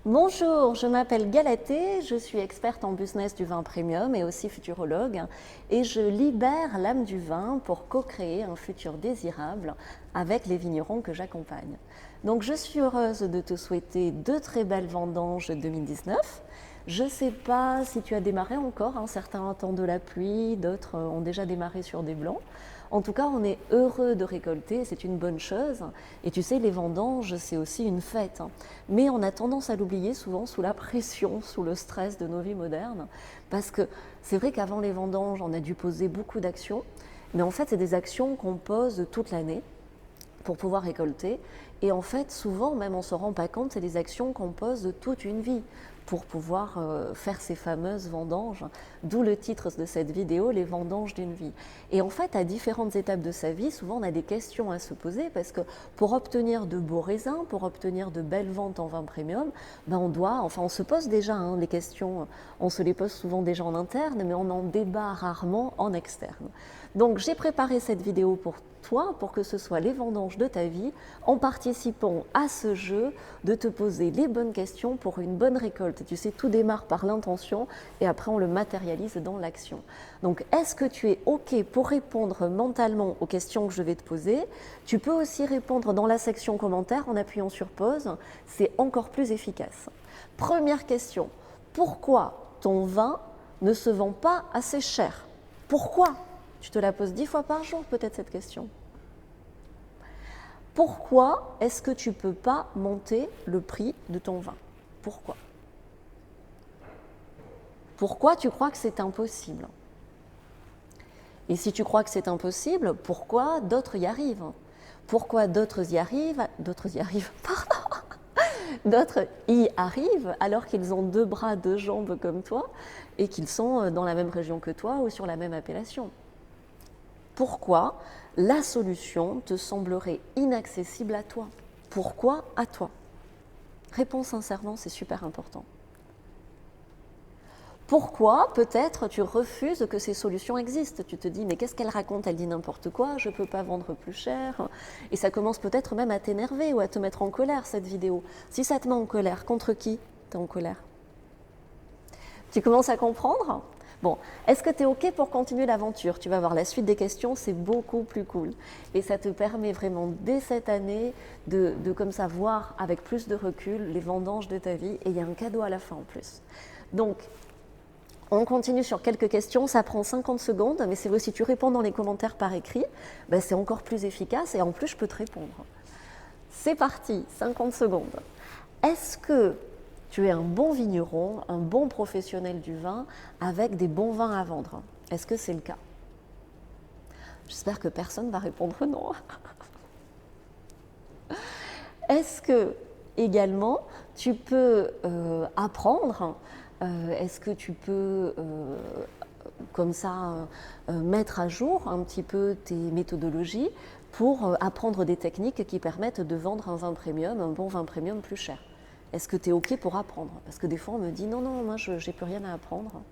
Bonjour, je m'appelle Galatée, je suis experte en business du vin premium et aussi futurologue et je libère l'âme du vin pour co-créer un futur désirable avec les vignerons que j'accompagne. Donc je suis heureuse de te souhaiter de très belles vendanges 2019. Je ne sais pas si tu as démarré encore, certains attendent de la pluie, d'autres ont déjà démarré sur des blancs. En tout cas, on est heureux de récolter, c'est une bonne chose. Et tu sais, les vendanges, c'est aussi une fête. Mais on a tendance à l'oublier souvent sous la pression, sous le stress de nos vies modernes. Parce que c'est vrai qu'avant les vendanges, on a dû poser beaucoup d'actions. Mais en fait, c'est des actions qu'on pose toute l'année pour pouvoir récolter. Et en fait, souvent, même on ne se rend pas compte, c'est des actions qu'on pose toute une vie pour pouvoir faire ces fameuses vendanges, d'où le titre de cette vidéo, les vendanges d'une vie. Et en fait, à différentes étapes de sa vie, souvent on a des questions à se poser parce que pour obtenir de beaux raisins, pour obtenir de belles ventes en vin premium, on se pose déjà les questions, on se les pose souvent déjà en interne, mais on en débat rarement en externe. Donc j'ai préparé cette vidéo pour toi, pour que ce soit les vendanges de ta vie, en participant à ce jeu de te poser les bonnes questions pour une bonne récolte. Tu sais, tout démarre par l'intention et après on le matérialise dans l'action. Donc est-ce que tu es OK pour répondre mentalement aux questions que je vais te poser? Tu peux aussi répondre dans la section commentaires en appuyant sur pause, c'est encore plus efficace. Première question, pourquoi ton vin ne se vend pas assez cher? Pourquoi? Tu te la poses 10 fois par jour peut-être cette question. Pourquoi est-ce que tu ne peux pas monter le prix de ton vin? Pourquoi? Pourquoi tu crois que c'est impossible? Et si tu crois que c'est impossible, pourquoi d'autres y arrivent? Pourquoi d'autres y arrivent? D'autres y arrivent alors qu'ils ont 2 bras, 2 jambes comme toi et qu'ils sont dans la même région que toi ou sur la même appellation. Pourquoi la solution te semblerait inaccessible à toi? Pourquoi à toi? Réponds sincèrement, c'est super important. Pourquoi peut-être tu refuses que ces solutions existent? Tu te dis mais qu'est-ce qu'elle raconte? Elle dit n'importe quoi, je ne peux pas vendre plus cher. Et ça commence peut-être même à t'énerver ou à te mettre en colère cette vidéo. Si ça te met en colère, contre qui tu es en colère? Tu commences à comprendre? Bon, est-ce que tu es OK pour continuer l'aventure? Tu vas voir la suite des questions, c'est beaucoup plus cool. Et ça te permet vraiment dès cette année de comme ça voir avec plus de recul les vendanges de ta vie. Et il y a un cadeau à la fin en plus. Donc, on continue sur quelques questions, ça prend 50 secondes, mais c'est vrai, si tu réponds dans les commentaires par écrit, c'est encore plus efficace et en plus je peux te répondre. C'est parti, 50 secondes. Est-ce que tu es un bon vigneron, un bon professionnel du vin avec des bons vins à vendre? Est-ce que c'est le cas? J'espère que personne ne va répondre non. Est-ce que également tu peux apprendre? Est-ce que tu peux comme ça mettre à jour un petit peu tes méthodologies pour apprendre des techniques qui permettent de vendre un vin premium, un bon vin premium plus cher? Est-ce que tu es OK pour apprendre? Parce que des fois on me dit non, moi je n'ai plus rien à apprendre.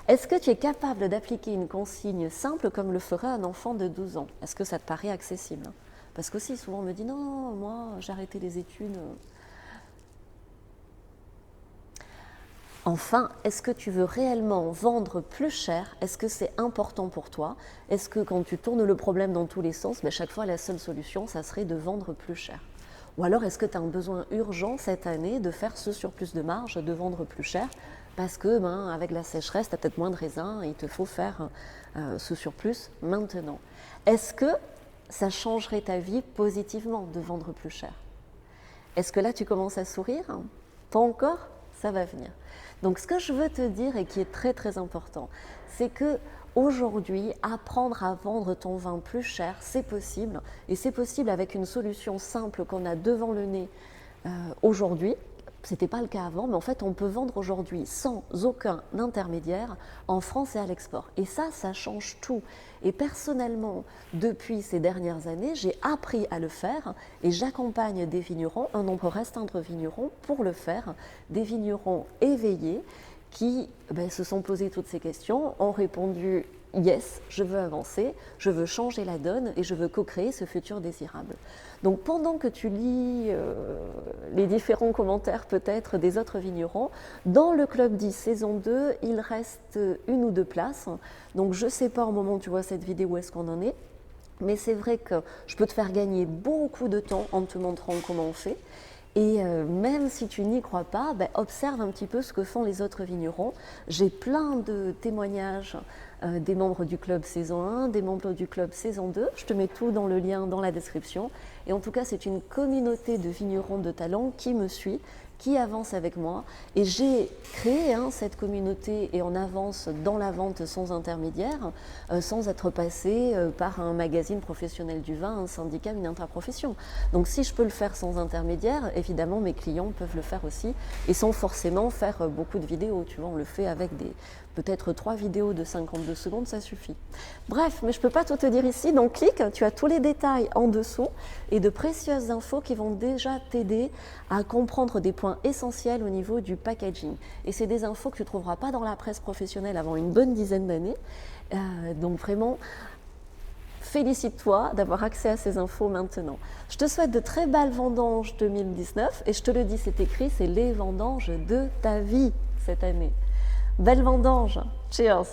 Est-ce que tu es capable d'appliquer une consigne simple comme le ferait un enfant de 12 ans? Est-ce que ça te paraît accessible? Parce qu'aussi souvent on me dit non, moi j'ai arrêté les études. Enfin, est-ce que tu veux réellement vendre plus cher? Est-ce que c'est important pour toi? Est-ce que quand tu tournes le problème dans tous les sens, chaque fois la seule solution, ça serait de vendre plus cher? Ou alors est-ce que tu as un besoin urgent cette année de faire ce surplus de marge, de vendre plus cher? Parce que avec la sécheresse, tu as peut-être moins de raisins et il te faut faire ce surplus maintenant. Est-ce que ça changerait ta vie positivement de vendre plus cher? Est-ce que là tu commences à sourire? Pas encore? Ça va venir. Donc ce que je veux te dire et qui est très très important, c'est que aujourd'hui, apprendre à vendre ton vin plus cher, c'est possible. Et c'est possible avec une solution simple qu'on a devant le nez aujourd'hui. Ce n'était pas le cas avant, mais en fait, on peut vendre aujourd'hui sans aucun intermédiaire en France et à l'export. Et ça change tout. Et personnellement, depuis ces dernières années, j'ai appris à le faire et j'accompagne des vignerons, un nombre restreint de vignerons pour le faire, des vignerons éveillés qui se sont posés toutes ces questions, ont répondu « Yes, je veux avancer, je veux changer la donne et je veux co-créer ce futur désirable ». Donc pendant que tu lis les différents commentaires peut-être des autres vignerons, dans le Club 10 saison 2, il reste 1 ou 2 places. Donc je ne sais pas au moment où tu vois cette vidéo où est-ce qu'on en est, mais c'est vrai que je peux te faire gagner beaucoup de temps en te montrant comment on fait. Et même si tu n'y crois pas, observe un petit peu ce que font les autres vignerons. J'ai plein de témoignages des membres du club saison 1, des membres du club saison 2. Je te mets tout dans le lien dans la description. Et en tout cas, c'est une communauté de vignerons de talent qui me suit, qui avance avec moi. Et j'ai créé cette communauté et on avance dans la vente sans intermédiaire, sans être passé par un magazine professionnel du vin, un syndicat, une interprofession. Donc si je peux le faire sans intermédiaire, évidemment mes clients peuvent le faire aussi et sans forcément faire beaucoup de vidéos. Tu vois, on le fait avec peut-être 3 vidéos de 52 secondes, ça suffit. Bref, mais je ne peux pas tout te dire ici, donc clique, tu as tous les détails en dessous et de précieuses infos qui vont déjà t'aider à comprendre des points essentiels au niveau du packaging. Et c'est des infos que tu ne trouveras pas dans la presse professionnelle avant une bonne dizaine d'années. Donc vraiment, félicite-toi d'avoir accès à ces infos maintenant. Je te souhaite de très belles vendanges 2019 et je te le dis, c'est écrit, c'est les vendanges de ta vie cette année. Belle vendange. Cheers.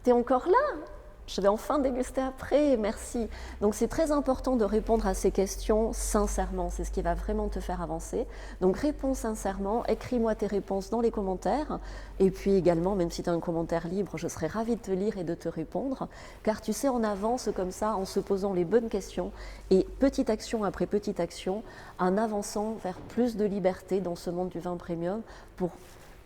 T'es encore là? Je vais enfin déguster après, merci. Donc c'est très important de répondre à ces questions sincèrement, c'est ce qui va vraiment te faire avancer. Donc réponds sincèrement, écris-moi tes réponses dans les commentaires. Et puis également, même si tu as un commentaire libre, je serai ravie de te lire et de te répondre. Car tu sais, on avance comme ça en se posant les bonnes questions et petite action après petite action, en avançant vers plus de liberté dans ce monde du vin premium pour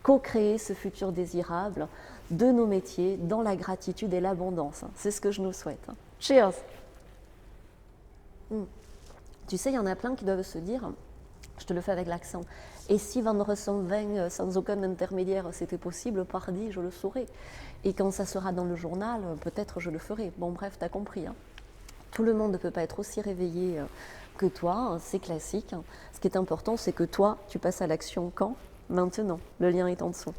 co-créer ce futur désirable de nos métiers dans la gratitude et l'abondance. C'est ce que je nous souhaite. Cheers! Tu sais, il y en a plein qui doivent se dire, je te le fais avec l'accent, et si vendre son vin sans aucun intermédiaire, c'était possible, pardi, je le saurais. Et quand ça sera dans le journal, peut-être je le ferai. Bon bref, tu as compris. Tout le monde ne peut pas être aussi réveillé que toi, c'est classique. Ce qui est important, c'est que toi, tu passes à l'action quand? Maintenant. Le lien est en dessous.